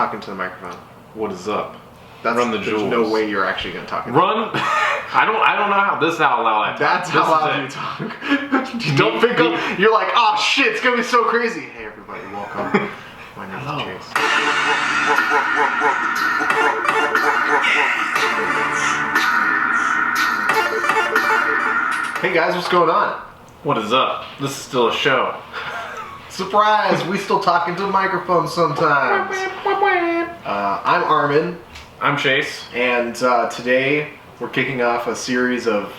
talking to the microphone. What is up? Run the jewels. There's no way you're actually going to talk. Run? I don't know how this is how loud I talk. That's how loud you talk. You don't pick up. You're like, oh shit, it's going to be so crazy. Hey everybody, welcome. My name is Chase. Hey guys, what's going on? What is up? This is still a show. Surprise! We still talking to the microphone sometimes. I'm Armen. I'm Chase. And today we're kicking off a series of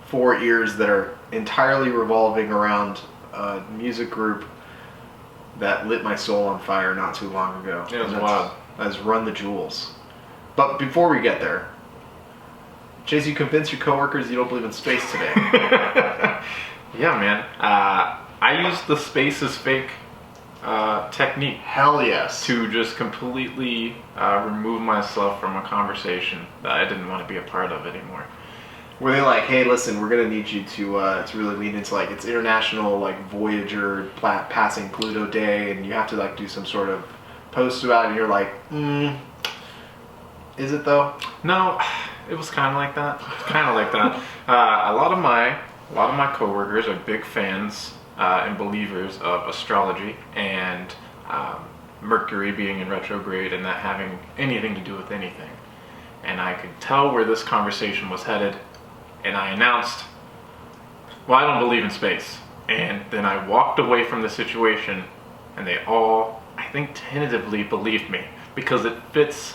4 ears that are entirely revolving around a music group that lit my soul on fire not too long ago. Yeah, it was wild. That's Run the Jewels. But before we get there, Chase, you convinced your coworkers you don't believe in space today. Yeah, man. I used the space is fake technique. Hell yes. To just completely remove myself from a conversation that I didn't want to be a part of anymore. Were they like, hey, listen, we're gonna need you to really lean into like it's International like Voyager passing Pluto Day, and you have to like do some sort of post about it, and you're like, is it though? No, it was kind of like that. A lot of my coworkers are big fans and believers of astrology and Mercury being in retrograde and that having anything to do with anything. And I could tell where this conversation was headed, and I announced, well, I don't believe in space. And then I walked away from the situation, and they all, I think, tentatively believed me because it fits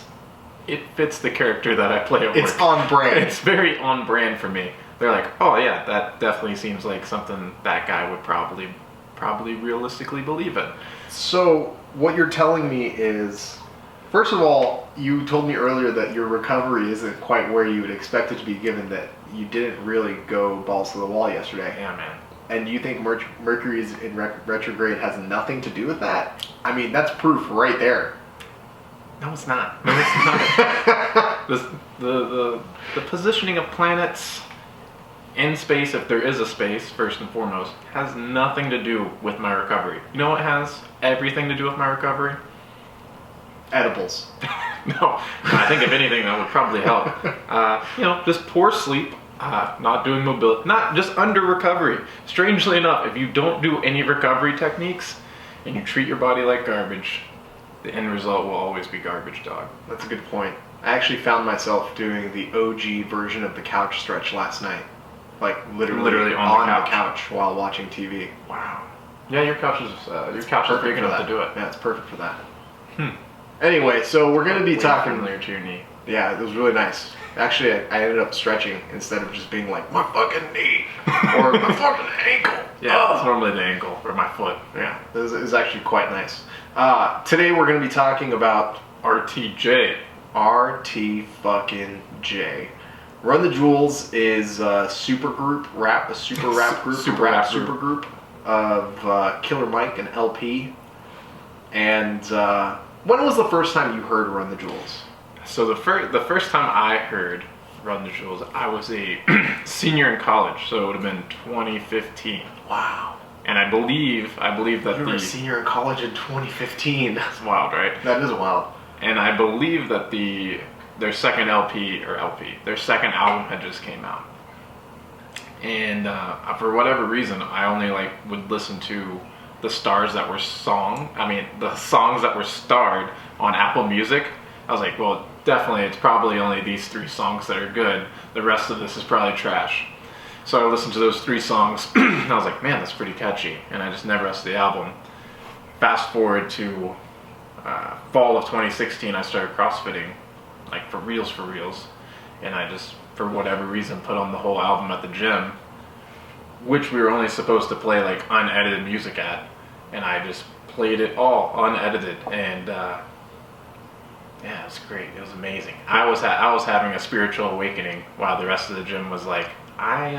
the character that I play at work. It's on brand. It's very on brand for me. They're like, oh yeah, that definitely seems like something that guy would probably realistically believe in. So what you're telling me is, first of all, you told me earlier that your recovery isn't quite where you would expect it to be, given that you didn't really go balls to the wall yesterday. Yeah, man. And you think Mercury's in retrograde has nothing to do with that? I mean, that's proof right there. No, it's not. The positioning of planets in space, if there is a space, first and foremost, has nothing to do with my recovery. You know what has everything to do with my recovery? Edibles. No, I think if anything that would probably help. Just poor sleep, not doing mobility, not just under recovery. Strangely enough, if you don't do any recovery techniques and you treat your body like garbage, the end result will always be garbage, dog. That's a good point. I actually found myself doing the OG version of the couch stretch last night. Like literally on the couch while watching TV. Wow. Yeah, your couch is big enough to do it. Yeah, it's perfect for that. Anyway, so we're going to be talking... familiar to your knee. Yeah, it was really nice. Actually, I ended up stretching instead of just being like, my fucking knee or my fucking ankle. Yeah, it's normally the ankle or my foot. Yeah, it was actually quite nice. Today we're going to be talking about RTJ. RT fucking J. Run the Jewels is a super rap group of Killer Mike and LP. And when was the first time you heard Run the Jewels? So the first time I heard Run the Jewels, I was a senior in college, so it would have been 2015. Wow. And I believe that you were a senior in college in 2015. That's wild, right? That is wild. And I believe that their second their second album had just came out. And for whatever reason, I only would listen to the songs that were starred on Apple Music. I was like, well, definitely, it's probably only these 3 songs that are good. The rest of this is probably trash. So I listened to those 3 songs, and I was like, man, that's pretty catchy. And I just never listened to the album. Fast forward to fall of 2016, I started CrossFitting, like for reals. And I just, for whatever reason, put on the whole album at the gym, which we were only supposed to play like unedited music at. And I just played it all unedited, and yeah, it was great. It was amazing. I was having a spiritual awakening while the rest of the gym was like, I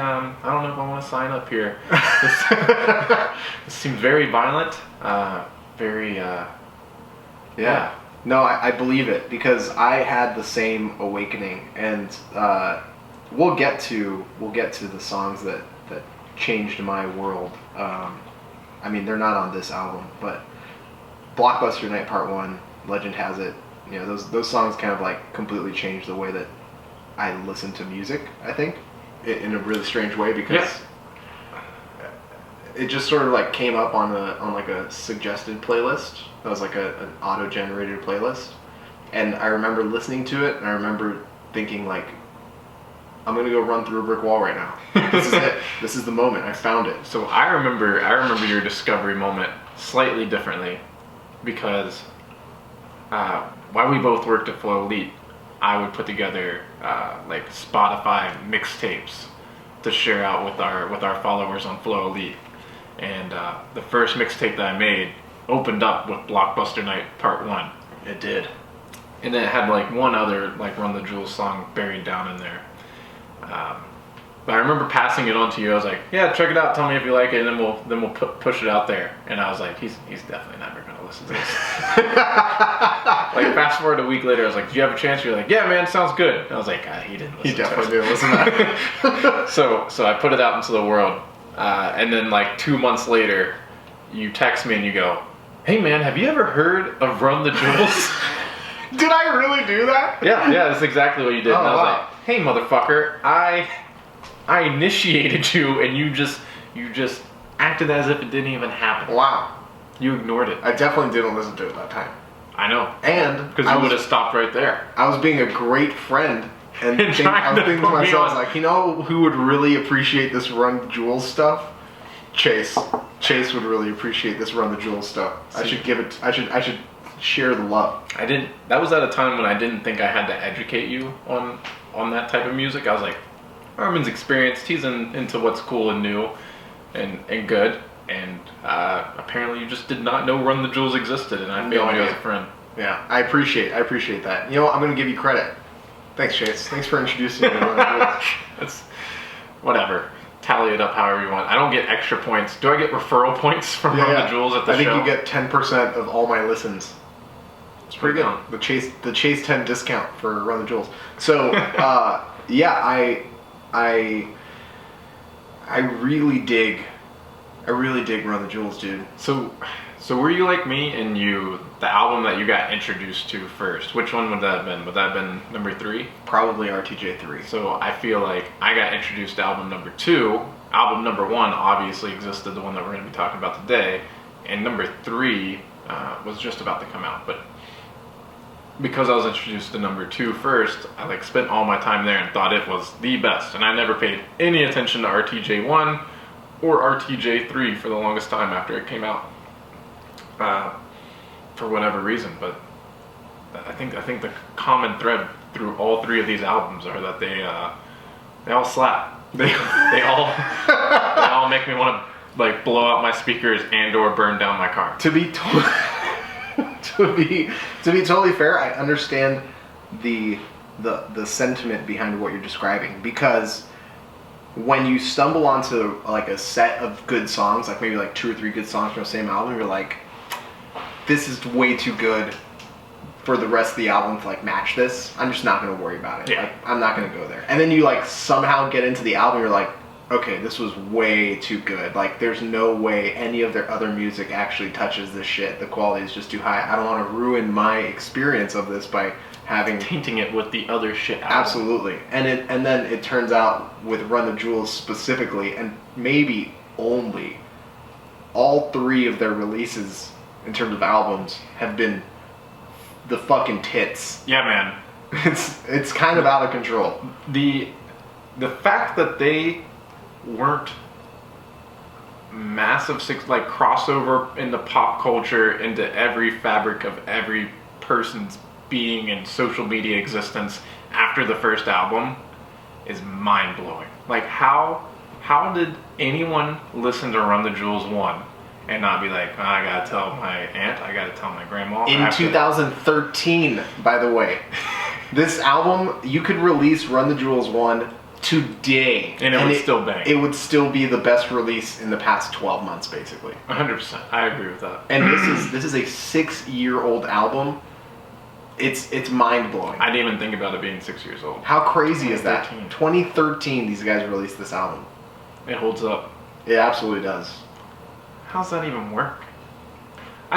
don't know if I want to sign up here. This seems very violent. Yeah. No, I believe it because I had the same awakening, and we'll get to the songs that changed my world. I mean, they're not on this album, but Blockbuster Night Part 1, Legend Has It, you know, those songs kind of like completely changed the way that I listen to music. I think in a really strange way because it just sort of like came up on like a suggested playlist. That was like an auto-generated playlist, and I remember listening to it, and I remember thinking like, I'm gonna go run through a brick wall right now. This is it. This is the moment. I found it. So I remember your discovery moment slightly differently, because while we both worked at Flow Elite, I would put together like Spotify mixtapes to share out with our followers on Flow Elite, and the first mixtape that I made opened up with Blockbuster Night Part 1. It did. And then it had like one other like Run the Jewels song buried down in there. But I remember passing it on to you. I was like, "Yeah, check it out. Tell me if you like it, and then we'll push it out there." And I was like, "He's definitely never gonna listen to this." Like fast forward a week later, I was like, "Do you have a chance?" You're like, "Yeah, man, sounds good." And I was like, "He didn't listen." He definitely didn't listen to that. So I put it out into the world, and then like 2 months later, you text me and you go, "Hey man, have you ever heard of Run the Jewels?" Did I really do that? Yeah, that's exactly what you did. Oh, and I was wow. like, "Hey motherfucker, I initiated you, and you just acted as if it didn't even happen. Wow. You ignored it." I definitely didn't listen to it that time. I know. And Because you would have stopped right there. I was being a great friend, and I was trying to thinking to put me myself, on. like, you know who would really appreciate this Run the Jewels stuff? Chase. Chase would really appreciate this Run the Jewels stuff. I See. should give it. I should share the love. I didn't. That was at a time when I didn't think I had to educate you on that type of music. I was like, Armen's experienced. He's into what's cool and new, and good. And apparently, you just did not know Run the Jewels existed, and I failed you as a friend. Yeah, I appreciate that. You know what? I'm gonna give you credit. Thanks, Chase. Thanks for introducing me to Run the Jewels. It's whatever. Tally it up however you want. I don't get extra points. Do I get referral points from Run the Jewels at the show? I think you get 10% of all my listens. It's pretty good. on. The Chase 10 discount for Run the Jewels. So yeah, I really dig Run the Jewels, dude. So were you like me and the album that you got introduced to first? Which one would that have been? Would that have been number 3? Probably RTJ3. So I feel like I got introduced to album number 2. Album number 1 obviously existed, the one that we're going to be talking about today, and number 3 was just about to come out. But because I was introduced to number 2 first, I like spent all my time there and thought it was the best, and I never paid any attention to RTJ1 or RTJ3 for the longest time after it came out, for whatever reason. But I think the common thread through all 3 of these albums are that they all slap. They all make me want to like blow out my speakers and or burn down my car. To be totally fair, I understand the sentiment behind what you're describing, because when you stumble onto like a set of good songs, like maybe like 2 or 3 good songs from the same album, you're like, this is way too good for the rest of the album to like match this. I'm just not gonna worry about it. Yeah. Like, I'm not gonna go there. And then you like somehow get into the album, you're like, okay, this was way too good. Like, there's no way any of their other music actually touches this shit. The quality is just too high. I don't want to ruin my experience of this by Tainting it with the other shit album. Absolutely. And then it turns out with Run the Jewels specifically, and maybe only, all 3 of their releases in terms of albums have been the fucking tits. Yeah, man. It's kind of out of control. The fact that they weren't massive like crossover into pop culture, into every fabric of every person's being and social media existence after the first album is mind-blowing. Like, how did anyone listen to Run the Jewels 1 and not be like, oh, I gotta tell my aunt, I gotta tell my grandma? In 2013, by the way. This album, you could release Run the Jewels 1 today, and it would still bang. It would still be the best release in the past 12 months, basically. 100%. I agree with that. And this is a 6-year-old album. It's mind-blowing. I didn't even think about it being 6 years old. How crazy is that? 2013. 2013, these guys released this album. It holds up. It absolutely does. How's that even work?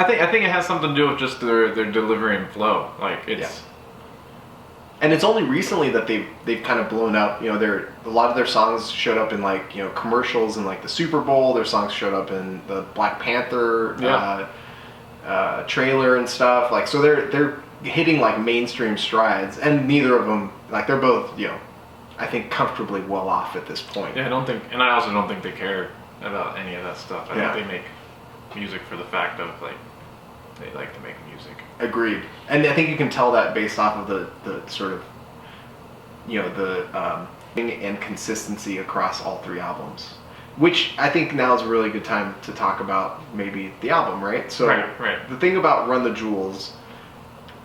I think it has something to do with just their delivery and flow. Like it's. And it's only recently that they've kind of blown up. You know, a lot of their songs showed up in like, you know, commercials and like the Super Bowl. Their songs showed up in the Black Panther trailer and stuff. Like, so they're hitting like mainstream strides, and neither of them, like, they're both, you know, I think comfortably well off at this point. Yeah, I also don't think they care about any of that stuff. I think they make music for the fact of like they like to make music. Agreed. And I think you can tell that based off of the sort of, you know, the and consistency across all three albums. Which I think now is a really good time to talk about maybe the album, right? So right. The thing about Run the Jewels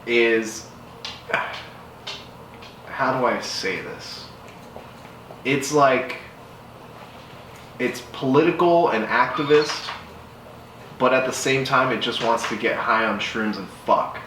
is, how do I say this? It's like, it's political and activist, but at the same time it just wants to get high on shrooms and fuck.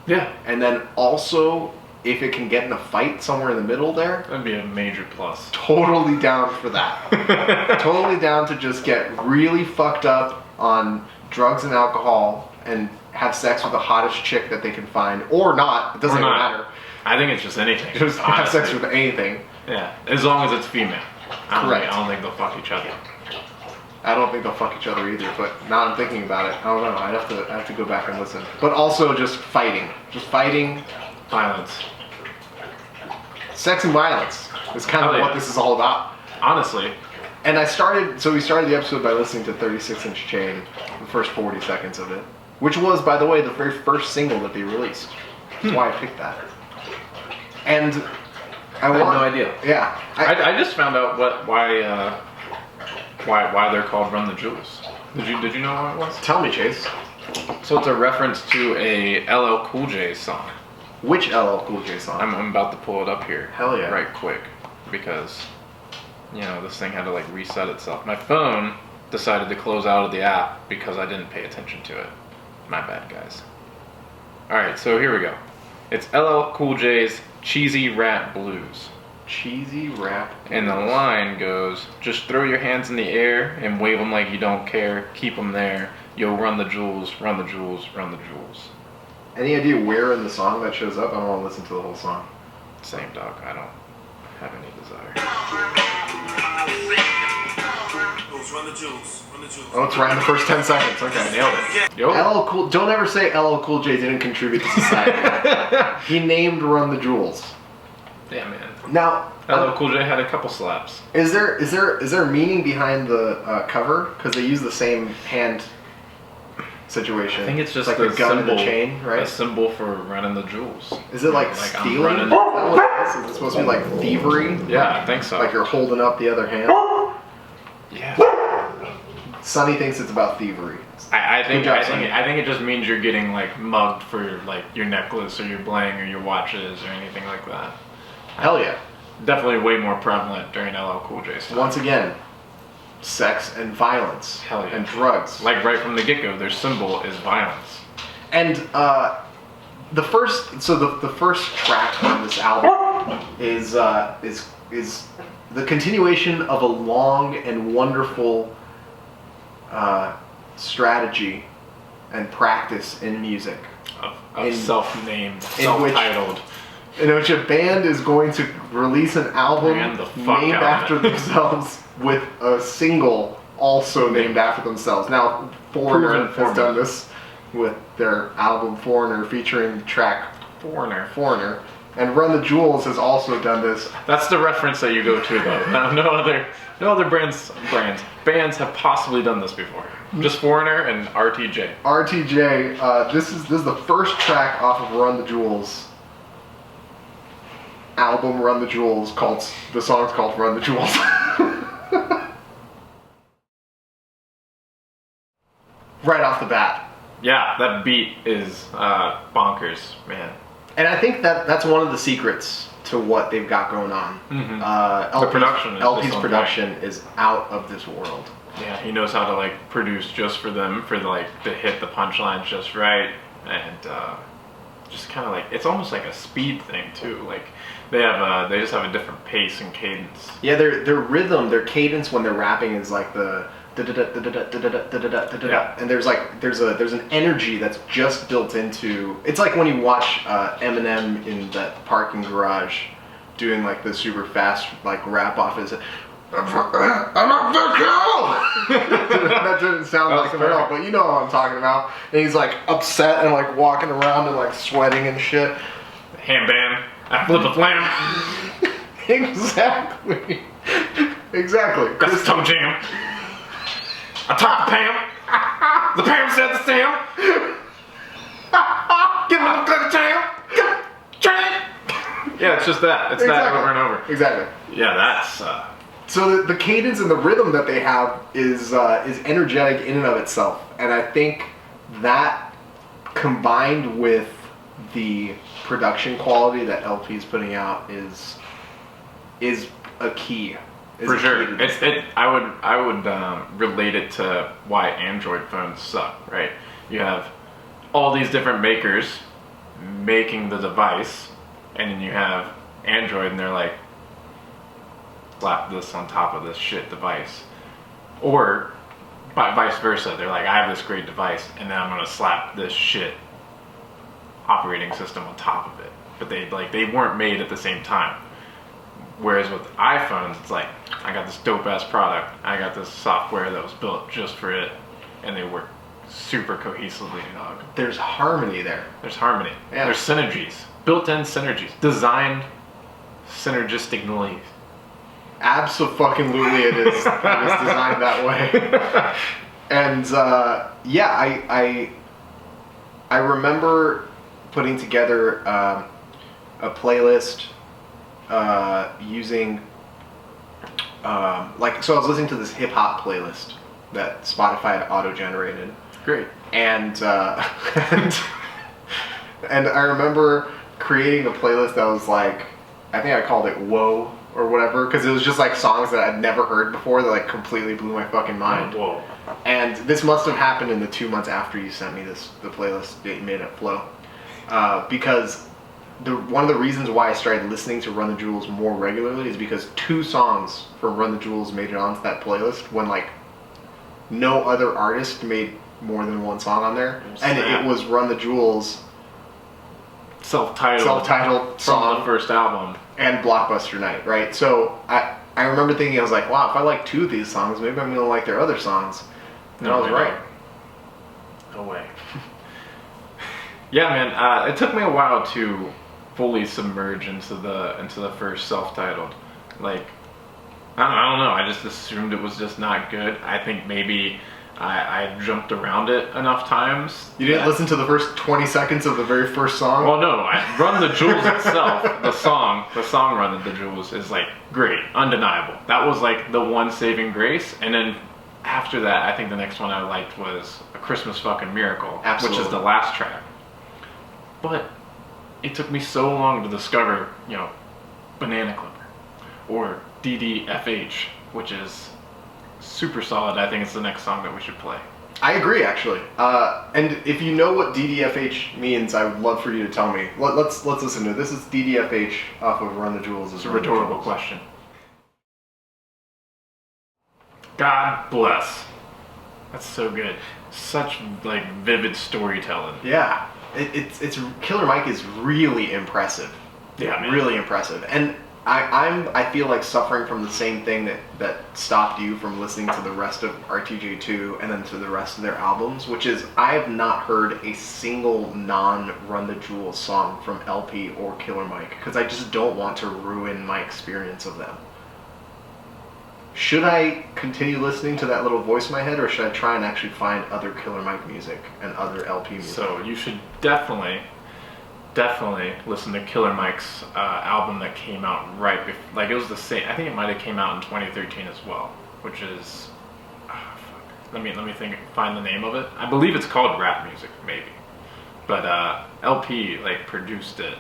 Yeah. And then also, if it can get in a fight somewhere in the middle there, that'd be a major plus. Totally down for that. Totally down to just get really fucked up on drugs and alcohol and have sex with the hottest chick that they can find, or not. It doesn't even matter. I think it's just anything. Just have sex with anything. Yeah, as long as it's female. Correct. I don't think they'll fuck each other. I don't think they'll fuck each other either, but now I'm thinking about it, I don't know. I have to go back and listen. But also just fighting. Just fighting. Violence. Sex and violence is kind of what this is all about. Honestly. And we started the episode by listening to 36 Inch Chain, the first 40 seconds of it, which was, by the way, the very first single that they released. That's why I picked that. And I had no idea. Yeah. I just found out why they're called Run the Jewels. Did you know what it was? Tell me, Chase. So it's a reference to a LL Cool J song. Which LL Cool J song? I'm about to pull it up here. Hell yeah. Right quick. Because, you know, this thing had to like reset itself. My phone decided to close out of the app because I didn't pay attention to it. My bad, guys. Alright, so here we go. It's LL Cool J's Cheesy Rap Blues. Cheesy Rap Blues. And the line goes, just throw your hands in the air and wave them like you don't care. Keep them there. Yo, run the jewels, run the jewels, run the jewels. Any idea where in the song that shows up? I don't want to listen to the whole song. Same, dog. I don't have any desire. Run the jewels. Run the jewels. Oh, it's right in the first 10 seconds. Okay, nailed it. Yo. LL Cool. Don't ever say LL Cool J didn't contribute to society. He named Run the Jewels. Yeah, man. Now, LL Cool J had a couple slaps. Is there meaning behind the cover? Because they use the same hand situation. I think it's just like the the gun symbol, and the chain, right? A symbol for running the jewels. Is it like stealing? Is it supposed to be like thievery? Yeah, I think so. Like you're holding up the other hand? Yeah. Sonny thinks it's about thievery. I think it just means you're getting like mugged for like your necklace or your bling or your watches or anything like that. Hell yeah. Definitely way more prevalent during LL Cool J's time. Once again, sex and violence. Hell yeah. And drugs. Like right from the get-go, their symbol is violence. And the first track on this album is the continuation of a long and wonderful strategy and practice in music. Of self-named, self-titled. In which a band is going to release an album named after themselves with a single also named after themselves. Now, Foreigner has done this with their album Foreigner featuring the track Foreigner. And Run the Jewels has also done this. That's the reference that you go to, though. No other bands have possibly done this before. Just Foreigner and RTJ. RTJ. This is the first track off of Run the Jewels album. Run the Jewels. The song's called Run the Jewels. Right off the bat. Yeah, that beat is bonkers, man. And I think that's one of the secrets to what they've got going on. Mm-hmm. LP's production is out of this world. Yeah, he knows how to like produce just for them, to hit the punchlines just right, and just kind of like it's almost like a speed thing too. Like they just have a different pace and cadence. Yeah, their rhythm, their cadence when they're rapping is like the da-da-da-da-da-da-da-da-da-da-da-da. And there's an energy that's just built into. It's like when you watch Eminem in that parking garage doing like the super fast like rap off his. I'm not the girl. That didn't sound like him at all, but you know what I'm talking about. And he's like upset and like walking around and like sweating and shit. Handband. I flip a flam. Exactly. Exactly. That's the toe jam. I talked to Pam. The Pam said the Sam. Give me the good jam. Yeah, it's just that. It's that over and over. Exactly. Yeah, that's. So the cadence and the rhythm that they have is energetic in and of itself, and I think that combined with the production quality that LP is putting out is a key. For sure. I would relate it to why Android phones suck, right? You have all these different makers making the device, and then you have Android, and they're like, slap this on top of this shit device. Or vice versa. They're like, I have this great device, and then I'm gonna slap this shit operating system on top of it. But they weren't made at the same time. Whereas with iPhones, it's like, I got this dope ass product, I got this software that was built just for it, and they work super cohesively, dog. There's harmony there. There's harmony. Yeah. There's synergies. Built-in synergies. Designed synergistically. Absolutely, it is. It is designed that way. And yeah, I remember putting together a playlist using so I was listening to this hip hop playlist that Spotify had auto-generated. Great. And and I remember creating a playlist that was like, I think I called it Whoa or whatever, because it was just like songs that I'd never heard before that like completely blew my fucking mind. Whoa. And this must have happened in the 2 months after you sent me the playlist that you made it flow, because one of the reasons why I started listening to Run the Jewels more regularly is because 2 songs from Run the Jewels made it onto that playlist when like no other artist made more than 1 song on there, and it was Run the Jewels self-titled song from the first album and Blockbuster Night, right? So I remember thinking, I was like, wow, if I like 2 of these songs, maybe I'm gonna like their other songs. And I was right. No way. Yeah, man. It took me a while to fully submerge into the first self-titled. Like, I don't know. I just assumed it was just not good. I think maybe I jumped around it enough times. You didn't listen to the first 20 seconds of the very first song? Well, no. Run the Jewels itself, the song Run the Jewels is like great, undeniable. That was like the one saving grace. And then after that, I think the next one I liked was A Christmas Fucking Miracle, Absolutely. Which is the last track. But it took me so long to discover, Banana Clipper or DDFH, which is super solid. I think it's the next song that we should play. I agree, actually. And if you know what DDFH means, I would love for you to tell me. Let's listen to it. This is DDFH off of Run the Jewels. It's a rhetorical question. God bless. That's so good. Such like vivid storytelling. Yeah, it's Killer Mike is really impressive. Yeah, man. Really impressive. And I feel like suffering from the same thing that stopped you from listening to the rest of RTJ2 and then to the rest of their albums, which is I have not heard a single non-Run the Jewels song from LP or Killer Mike because I just don't want to ruin my experience of them. Should I continue listening to that little voice in my head, or should I try and actually find other Killer Mike music and other LP music? So you should definitely listen to Killer Mike's album that came out right before. Like it was the same. I think it might have came out in 2013 as well, which is. Let me find the name of it. I believe it's called Rap Music, maybe. But LP like produced it.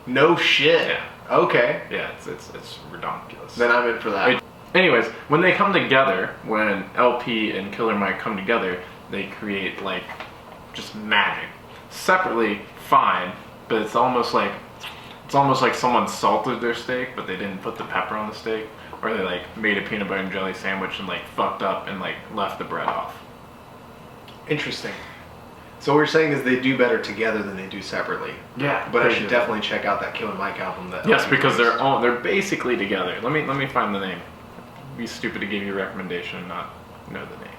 No shit. Yeah. Okay. Yeah, it's ridiculous. Then I'm in for that. Anyways, when they come together, when LP and Killer Mike come together, they create like just magic. Separately, fine, but it's almost like It's almost like someone salted their steak, but they didn't put the pepper on the steak, or they like made a peanut butter and jelly sandwich and like fucked up and like left the bread off. Interesting. So what you're saying is they do better together than they do separately. Yeah, But I should definitely check out that Killer Mike album. Yes, because they're basically together. Let me find the name. It'd be stupid to give you a recommendation and not know the name.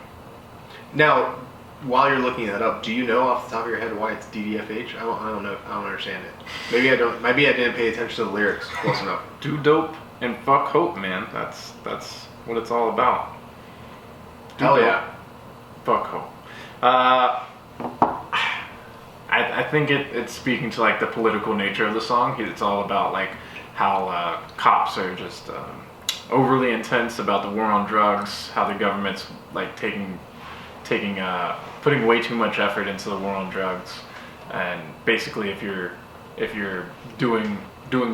Now, while you're looking that up, do you know off the top of your head why it's DDFH? I don't know. I don't understand it. Maybe I don't. Maybe I didn't pay attention to the lyrics close enough. Do dope and fuck hope, man. That's what it's all about. Do Hell dope, yeah. Fuck hope. I think it's speaking to like the political nature of the song. It's all about like how cops are just overly intense about the war on drugs, how the government's like putting way too much effort into the war on drugs, and basically if you're doing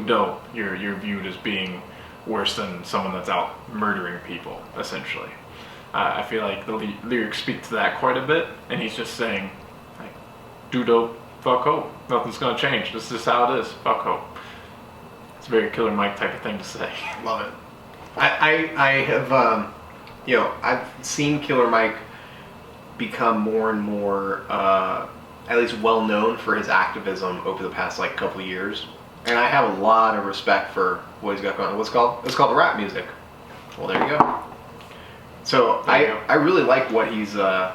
dope, you're viewed as being worse than someone that's out murdering people, essentially. I feel like the lyrics speak to that quite a bit, and he's just saying, like, do dope, fuck hope. Nothing's gonna change. This is how it is. Fuck hope. It's a very Killer Mike type of thing to say. Love it. I have, I've seen Killer Mike become more and more, at least well known for his activism over the past like couple years, and I have a lot of respect for what he's got going on. What's it called? It's called rap music. Well, there you go. So I really like what he's been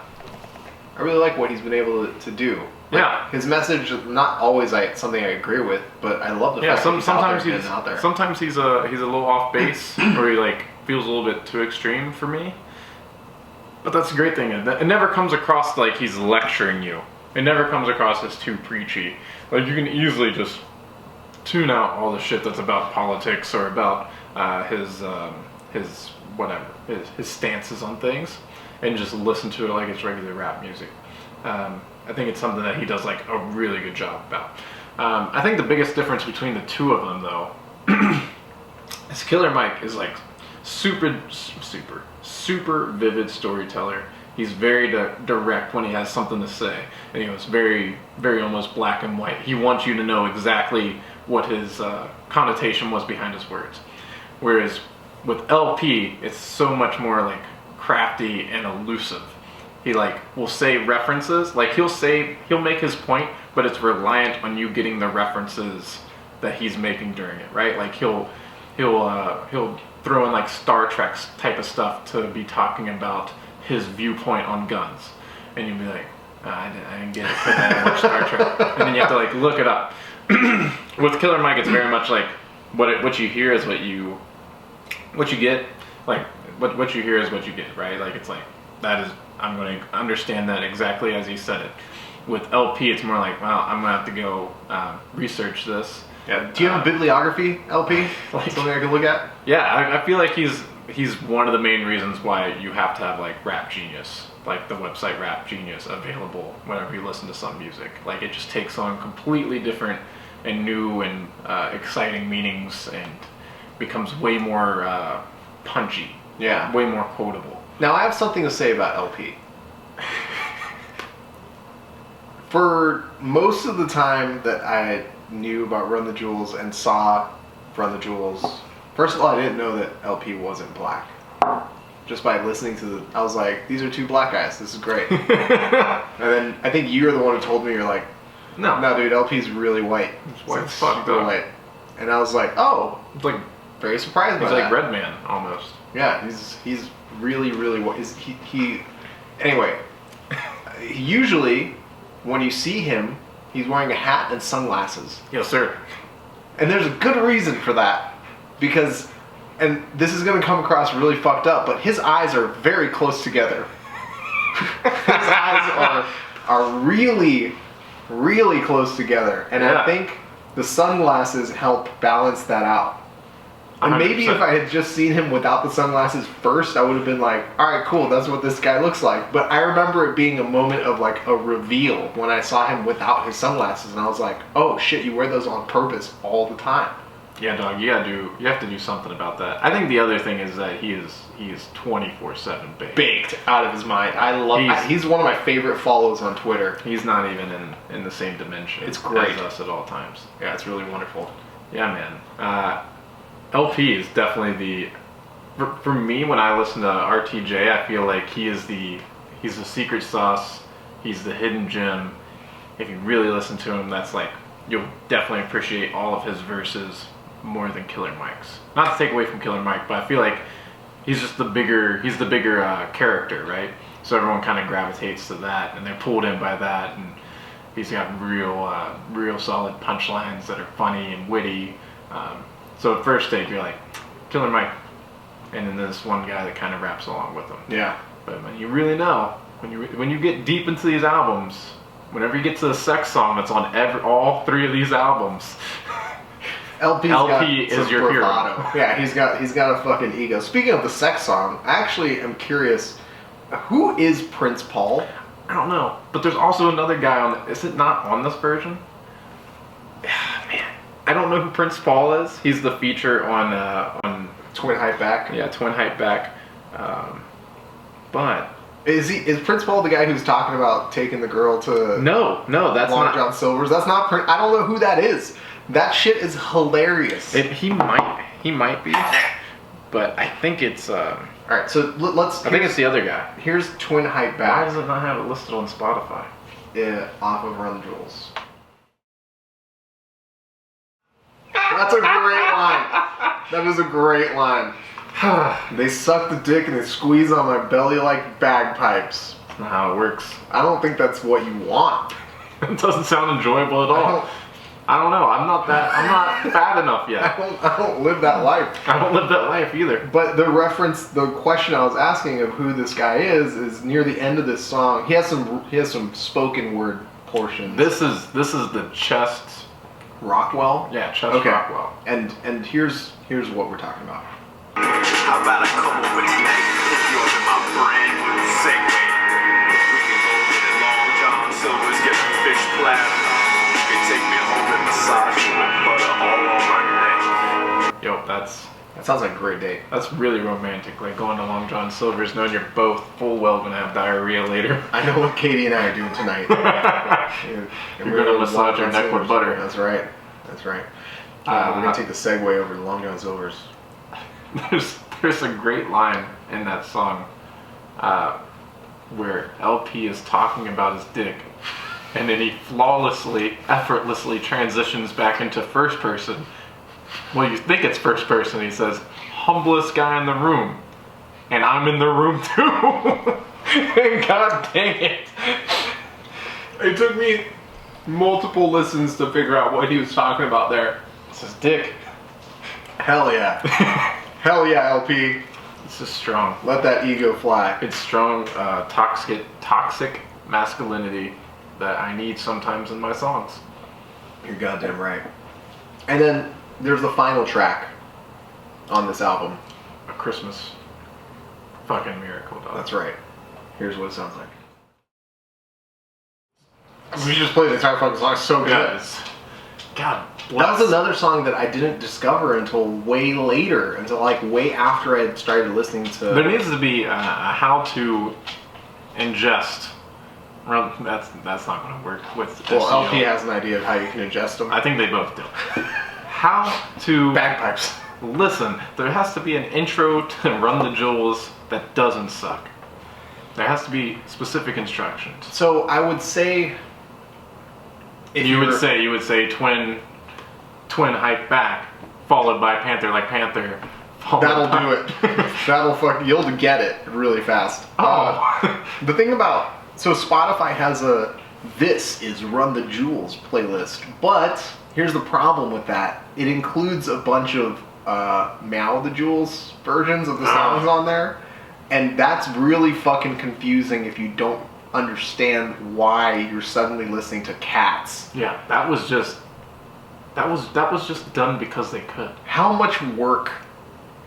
able to do. Like, Yeah. His message is not always something I agree with, but I love the fact that he's out there. Sometimes he's a little off base, or he like feels a little bit too extreme for me. But that's the great thing. It never comes across like he's lecturing you. It never comes across as too preachy. Like you can easily just tune out all the shit that's about politics or about his stances on things, and just listen to it like it's regular rap music. I think it's something that he does like a really good job about. I think the biggest difference between the two of them, though, is Killer Mike is like super vivid storyteller. He's very direct when he has something to say, and it's very almost black and white. He wants you to know exactly what his connotation was behind his words. Whereas with LP, it's so much more like crafty and elusive. He like will say references, like he'll make his point, but it's reliant on you getting the references that he's making during it, right? Like he'll throw in like Star Trek type of stuff to be talking about his viewpoint on guns, and you'll be like, I didn't get it because I didn't watch Star Trek, and then you have to like look it up. With Killer Mike, it's very much like what you hear is what you get, like what you hear is what you get, right? Like it's like that is. I'm going to understand that exactly as he said it. With LP, it's more like, well, I'm going to have to go research this. Yeah. Do you have a bibliography, LP? Like, something I can look at? Yeah, I feel like he's one of the main reasons why you have to have like Rap Genius, like the website Rap Genius, available whenever you listen to some music. Like it just takes on completely different and new and exciting meanings and becomes way more punchy. Yeah. Way more quotable. Now, I have something to say about LP. For most of the time that I knew about Run the Jewels and saw Run the Jewels, first of all, I didn't know that LP wasn't black. Just by listening to I was like, these are two black guys, this is great. And then I think you were the one who told me, you're like, no dude, LP's really white. He's white as fuck, super white. And I was like, oh, it's like very surprised by that. He's like Redman, almost. Yeah, he's really white. Anyway, usually when you see him, he's wearing a hat and sunglasses. Yes, sir. And there's a good reason for that, because, and this is going to come across really fucked up, but his eyes are very close together. His eyes are really close together, and yeah. I think the sunglasses help balance that out. And maybe 100%. if I had just seen him without the sunglasses first, I would have been like, alright, cool, that's what this guy looks like. But I remember it being a moment of like a reveal when I saw him without his sunglasses, and I was like, oh shit, you wear those on purpose all the time. Yeah, dog, you have to do something about that. I think the other thing is that he is 24/7 baked. Baked out of his mind. He's one of my favorite follows on Twitter. He's not even in the same dimension. It's great. As us at all times. Yeah, it's really wonderful. Yeah, man. LP is definitely for me, when I listen to RTJ, I feel like he's the secret sauce. He's the hidden gem. If you really listen to him, that's like, you'll definitely appreciate all of his verses more than Killer Mike's. Not to take away from Killer Mike, but I feel like he's the bigger character, right? So everyone kind of gravitates to that, and they're pulled in by that, and he's got real solid punchlines that are funny and witty. So at first take, you're like, Killer Mike, and then there's one guy that kind of raps along with him. Yeah. But when you really know, when you get deep into these albums, whenever you get to the sex song that's on all three of these albums, LP is your bravado. hero. Yeah, he's got a fucking ego. Speaking of the sex song, I actually am curious, who is Prince Paul? I don't know, but there's also another guy on. Is it not on this version? Man, I don't know who Prince Paul is. He's the feature on Twin Hype Back. Yeah, Twin Hype Back. But is Prince Paul the guy who's talking about taking the girl to no, that's Long not John Silver's? That's not Prince. I don't know who that is. That shit is hilarious. He might be, but I think it's. All right, so let's. I think it's the other guy. Here's Twin Hype Back. Why does it not have it listed on Spotify? Yeah, off of Run the Jewels. That's a great line. That is a great line. They suck the dick and they squeeze on my belly like bagpipes. That's not how it works. I don't think that's what you want. It doesn't sound enjoyable at all. I don't know. I'm not fat enough yet. I don't live that life. I don't live that life either. But the question I was asking of who this guy is near the end of this song. He has some spoken word portions. This is the chest. Rockwell? Yeah, Chest Rockwell. And here's what we're talking about. How about I come over tonight? Put you up in my brand new Segway. We can go get it Long John Silver's, get a fish platter. You can take me home and massage you with butter all on my neck. Yo, that sounds like a great date. That's really romantic. Like going to Long John Silver's, knowing you're both full well gonna have diarrhea later. I know what Katie and I are doing tonight. You're gonna massage your neck with butter. That's right. We're gonna take the Segway over to Long John Silver's. There's a great line in that song where LP is talking about his dick, and then he effortlessly transitions back into first person. Well, you think it's first person. He says, "Humblest guy in the room," and I'm in the room too. And God dang it! It took me multiple listens to figure out what he was talking about there. It's his dick. Hell yeah. Hell yeah, LP. It's just strong. Let that ego fly. It's strong, toxic masculinity that I need sometimes in my songs. You're goddamn right. And then there's the final track on this album. A Christmas fucking miracle, dog. That's right. Here's what it sounds like. We just played the entire fucking song. It's so good. Yes. God bless. That was another song that I didn't discover until way later, until like way after I had started listening to. There needs to be a how to ingest. Well, that's not going to work with Well, SEO. LP has an idea of how you can ingest them. I think they both do. How to Bagpipes. listen. There has to be an intro to Run the Jewels that doesn't suck. There has to be specific instructions. So I would say. You would say twin hype back, followed by Panther like Panther. That'll do it. You'll get it really fast. Oh. The thing about Spotify has a "This is Run the Jewels" playlist, but here's the problem with that. It includes a bunch of Meow the Jewels versions of the songs on there, and that's really fucking confusing if you don't understand why you're suddenly listening to Cats. Yeah, that was just done because they could. How much work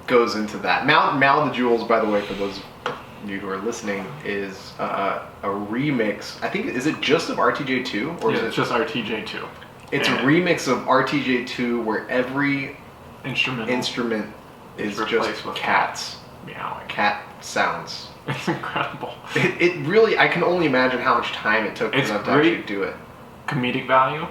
goes into that? Meow the Jewels, by the way, for those of you who are listening, is a remix. I think, is it just of RTJ2? Or yeah, is it's just RTJ2. It's a remix of RTJ2 where every instrument is just with cats. Meowing. Cat sounds. It's incredible. It really, I can only imagine how much time it took for them to actually do it. Comedic value.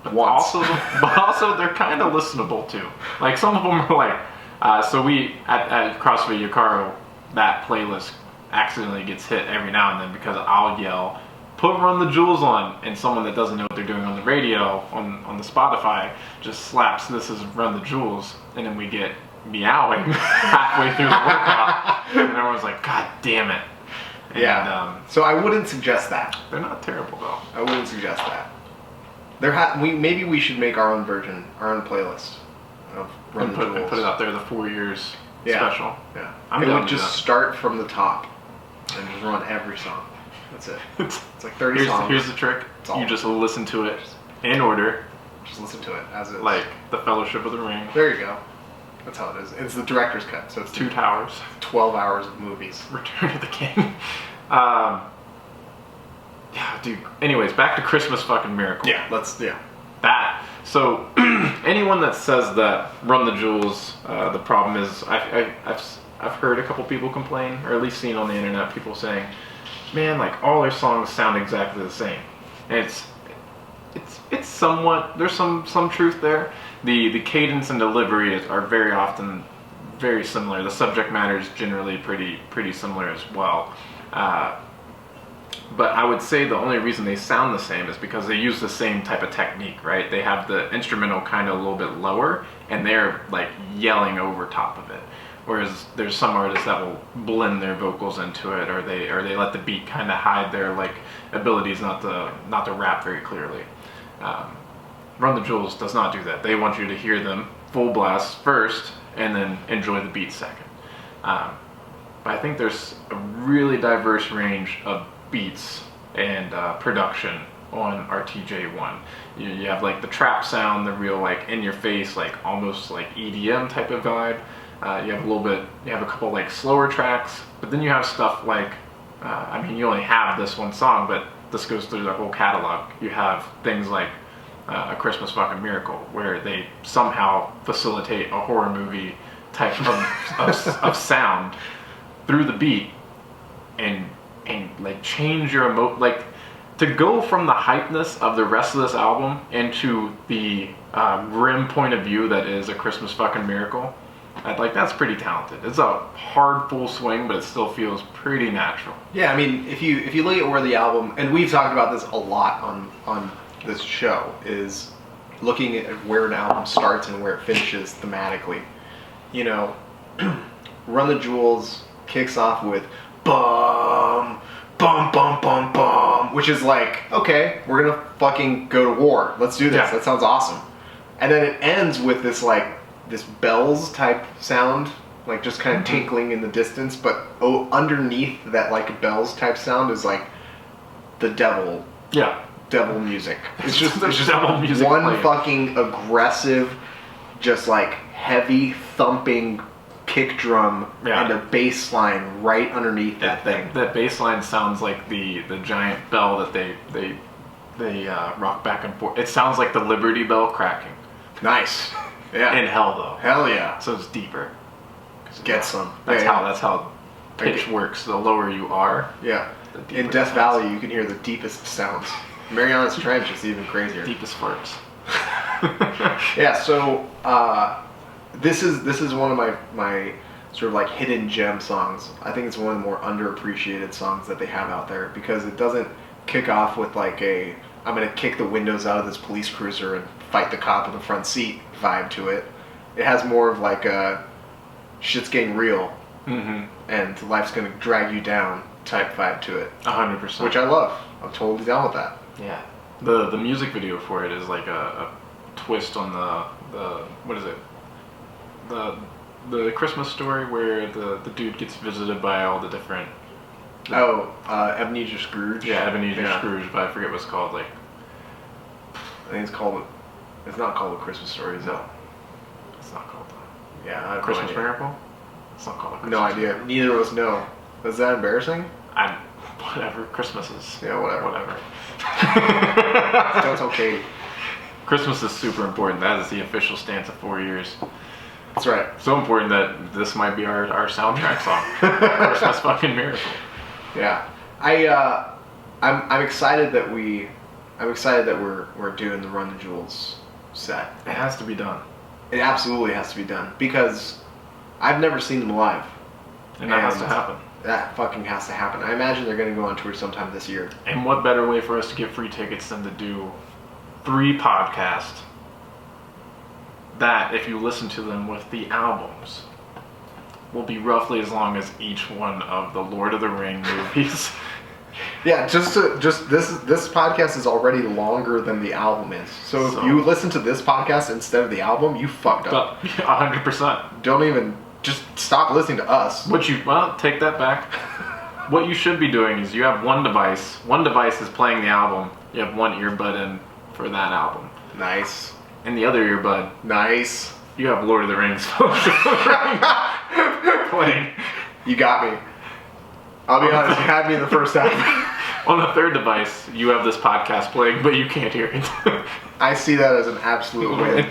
But Once. also they're kind of listenable too. Like some of them are like, so we at CrossFit Yukaro, that playlist accidentally gets hit every now and then because I'll yell, "Put Run the Jewels on," and someone that doesn't know what they're doing on the radio on the Spotify just slaps "This is Run the Jewels," and then we get meowing halfway through the workout, and everyone's like, "God damn it!" And, Yeah. So I wouldn't suggest that. they're not terrible though. I wouldn't suggest that. Maybe we should make our own version, our own playlist of Run And the put Jewels. it out there, the 4 years Yeah. special. Yeah. I'm It down would to just that. start from the top and just run every song. That's it. It's like 30 songs. Here's the trick. all. You just listen to it in order, Just listen to it as it is. like the Fellowship of the Ring, There you go. That's how it is. It's the director's cut, so it's Two Towers, 12 hours of movies. Return of the King. Yeah, dude. Anyways, back to Christmas fucking Miracle. Yeah. That. So, anyone that says that Run the Jewels, the problem is, I've heard a couple people complain, or at least seen on the internet people saying, man, like all their songs sound exactly the same. And it's somewhat, there's some truth there. The cadence and delivery are very often very similar. The subject matter is generally pretty similar as well. But I would say the only reason they sound the same is because they use the same type of technique, right? They have the instrumental kind of a little bit lower, and they're like yelling over top of it. Whereas there's some artists that will blend their vocals into it, or they let the beat kind of hide their like abilities not to rap very clearly. Run the Jewels does not do that. They want you to hear them full blast first, and then enjoy the beat second. But I think there's a really diverse range of beats and production on RTJ1. You have like the trap sound, the real like in your face, like almost like EDM type of vibe. You have a couple like slower tracks, but then you have stuff like, you only have this one song, but this goes through the whole catalog. You have things like A Christmas Fucking Miracle, where they somehow facilitate a horror movie type of sound through the beat, and like change your like to go from the hypeness of the rest of this album into the grim point of view that is A Christmas Fucking Miracle. That's pretty talented. It's a hard full swing, but it still feels pretty natural. Yeah, I mean, if you look at where the album, and we've talked about this a lot on this show, is looking at where an album starts and where it finishes thematically. You know, Run the Jewels kicks off with bum, bum, bum, bum, bum, which is like, okay, we're gonna fucking go to war. Let's do this. Yeah. That sounds awesome. And then it ends with this this bells type sound, like just kind of tinkling in the distance, but underneath that like bells type sound is like the devil music. It's just devil music one playing. fucking aggressive, just like heavy thumping kick drum and a bass line right underneath that thing. That bass line sounds like the giant bell that they rock back and forth. It sounds like the Liberty Bell cracking. Nice. Yeah. In hell though. Hell yeah. So it's deeper. Get some. That's Yeah, that's how pitch works. The lower you are, Yeah. the deeper In it Death sounds. Valley, you can hear the deepest sounds. Mariana's Trench is even crazier. Deepest farts. Yeah. So this is one of my sort of like hidden gem songs. I think it's one of the more underappreciated songs that they have out there because it doesn't kick off with like I'm gonna kick the windows out of this police cruiser and fight the cop in the front seat vibe to it. It has more of like a shit's getting real and life's gonna drag you down type vibe to it, 100%. which I love. I'm totally down with that. Yeah. The music video for it is like a twist on the what is it? The Christmas Story where the dude gets visited by all the different Ebenezer Scrooge. Ebenezer Yeah. Scrooge, but I forget what it's called. Like I think it's not called A Christmas Story, is it? it's not called that. Yeah, I have Christmas no idea. Miracle. It's not called a Christmas No idea. Miracle. Neither of us know. Is that embarrassing? Whatever. Christmas is. Yeah, whatever. Whatever. That's okay. Christmas is super important. That is the official stance of 4 years. That's right. So important that this might be our soundtrack song. Christmas Fucking Miracle. Yeah. I'm excited that we I'm excited that we're doing the Run the Jewels set. It has to be done. It absolutely has to be done because I've never seen them live. And that has to happen. That fucking has to happen. I imagine they're going to go on tour sometime this year. And what better way for us to get free tickets than to do 3 podcasts that, if you listen to them with the albums, will be roughly as long as each one of the Lord of the Ring movies. Yeah, this podcast is already longer than the album is. So if you listen to this podcast instead of the album, you fucked up. 100%. Don't even, just stop listening to us. Well, take that back. What you should be doing is you have one device. One device is playing the album. You have one earbud in for that album. Nice. And the other earbud, Nice. you have Lord of the Rings playing. You got me. I'll be honest, you had me in the first half. On the third device, you have this podcast playing, but you can't hear it. I see that as an absolute win.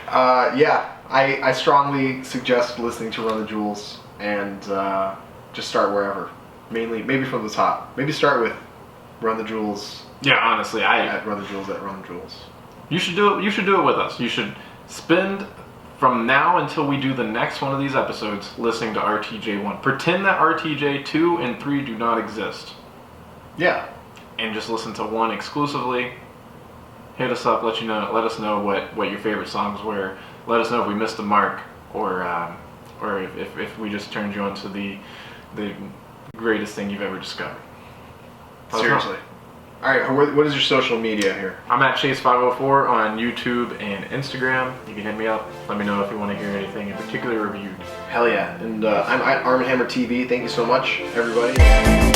I strongly suggest listening to Run the Jewels and just start wherever. Maybe from the top. Maybe start with Run the Jewels. Yeah, honestly, at Run the Jewels. You should do it. You should do it with us. You should spend from now until we do the next one of these episodes listening to RTJ1. Pretend that RTJ2 and 3 do not exist. Yeah. And just listen to 1 exclusively. Hit us up. Let us know what your favorite songs were. Let us know if we missed the mark, or if we just turned you on to the greatest thing you've ever discovered. Seriously. All right, what is your social media here? I'm at Chase504 on YouTube and Instagram. You can hit me up. Let me know if you want to hear anything in particular reviewed. Hell yeah. And I'm at Armen Hammer TV. Thank you so much, everybody.